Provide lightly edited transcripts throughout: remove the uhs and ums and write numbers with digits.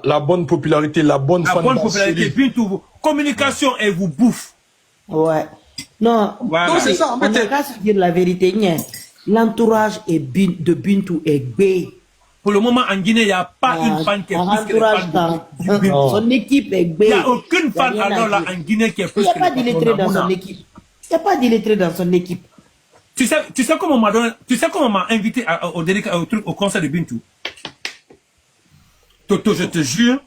La bonne popularité, la bonne popularité. Bintou, communication, elle vous bouffe. Ouais. Non, voilà. Non, c'est ça. En fait, on va se dire la vérité. L'entourage de Bintou est bé. Pour le moment, en Guinée, il n'y a pas une fan qui est plus que les fans de Bintou. Son équipe est bé. Il n'y a aucune fan alors là en Guinée qui est plus que les fans. Il n'y a pas d'illettré dans son équipe. Il n'y a pas d'illettré dans son équipe. Tu sais comment on m'a invité au concert de Bintou. Toto, je te jure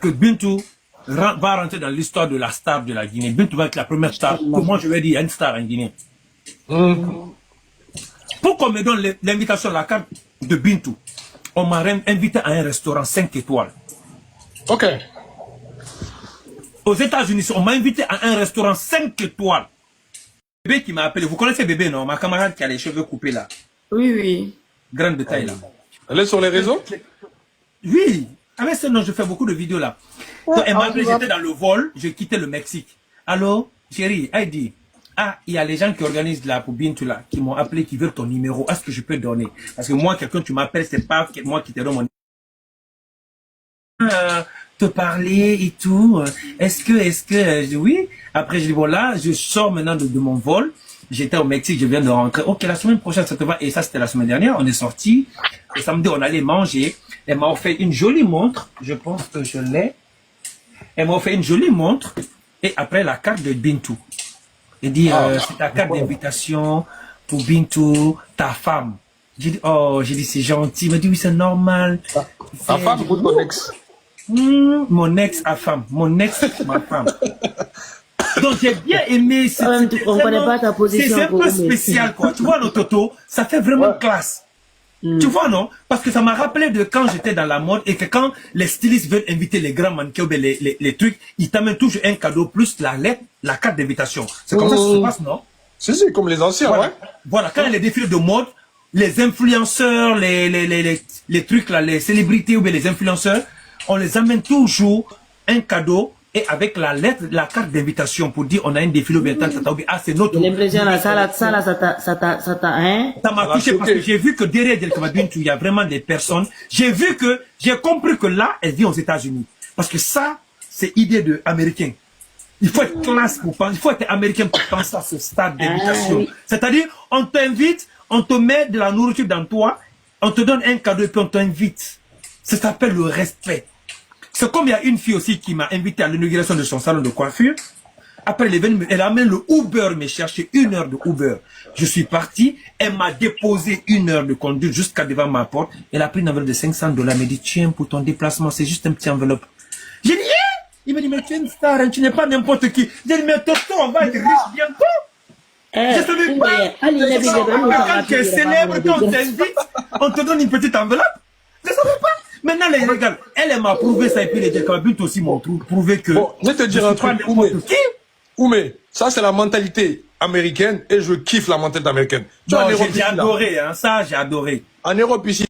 que Bintou va rentrer dans l'histoire de la star de la Guinée. Bintou va être la première star. Que moi, je vais dire, une star en Guinée. Pour qu'on me donne l'invitation, la carte de Bintou, on m'a invité à un restaurant 5 étoiles. Ok. Aux États-Unis, on m'a invité à un restaurant 5 étoiles. Bébé qui m'a appelé. Vous connaissez Bébé, non? Ma camarade qui a les cheveux coupés là. Oui, oui. Grande de taille là. Elle est sur les réseaux? Oui. Avec ce nom, je fais beaucoup de vidéos là. Donc, elle m'a appelé, j'étais dans le vol, je quittais le Mexique. Allô, chérie, elle dit, ah, il y a les gens qui organisent là pour Bintou là, qui m'ont appelé, qui veulent ton numéro. Est-ce que je peux donner? Parce que moi, quelqu'un, tu m'appelles, c'est pas moi qui te donne mon numéro. Te parler et tout. Est-ce que, oui. Après, je dis, voilà, je sors maintenant de mon vol. J'étais au Mexique, je viens de rentrer. Ok, la semaine prochaine, ça te va. Et ça, c'était la semaine dernière. On est sortis. Le samedi, on allait manger. Elle m'a offert une jolie montre. Je pense que je l'ai. Elle m'a offert une jolie montre. Et après, la carte de Bintou. Elle dit, c'est ta carte d'invitation pour Bintou, ta femme. J'ai dit, oh, c'est gentil. Elle m'a dit, oui, c'est normal. Ta femme ou ton ex? Mon ex à femme. Mon ex, ma femme. Donc j'ai bien aimé. On connaît pas ta position. C'est un peu spécial, quoi. Tu vois, le Toto, ça fait vraiment classe. Tu vois, non? Parce que ça m'a rappelé de quand j'étais dans la mode et que quand les stylistes veulent inviter les grands mannequins ou les trucs, ils t'amènent toujours un cadeau plus la lettre, la carte d'invitation. C'est comme ça que ça se passe, non? C'est comme les anciens, voilà. ouais. Voilà, quand il y a les défilés de mode, les influenceurs, les trucs là, les célébrités ou bien les influenceurs, on les amène toujours un cadeau et avec la lettre, la carte d'invitation pour dire on a un défilé ou bien ah c'est notre. J'ai l'impression là, ça t'a, hein? Ça m'a touché parce que j'ai vu que derrière Delkama Bintou, il y a vraiment des personnes. J'ai compris que là, elle vit aux États-Unis. Parce que ça, c'est idée de américain. Il faut être classe pour penser, il faut être américain pour penser à ce stade d'invitation. Oui. C'est-à-dire, on t'invite, on te met de la nourriture dans toi, on te donne un cadeau et puis on t'invite. Ça s'appelle le respect. C'est comme il y a une fille aussi qui m'a invité à l'inauguration de son salon de coiffure. Après l'événement, elle amène le Uber me chercher 1 heure de Uber. Je suis parti, elle m'a déposé 1 heure de conduite jusqu'à devant ma porte. Elle a pris une enveloppe de $500. Elle m'a dit, tiens, pour ton déplacement, c'est juste un petit enveloppe. J'ai dit, il m'a dit, mais tu es une star, hein, tu n'es pas n'importe qui. J'ai dit, mais Toto, on va être riche bientôt. Je ne savais pas. Quand tu es célèbre, quand on t'invite, on te donne une petite enveloppe. Je ne savais pas. Maintenant, les regarde, elle m'a prouvé ça et puis les Delkama Bintou aussi m'ont prouvé que. Bon, je vais te dire un truc, Oumé, ça c'est la mentalité américaine et je kiffe la mentalité américaine. J'ai adoré, hein, ça j'ai adoré. En Europe ici.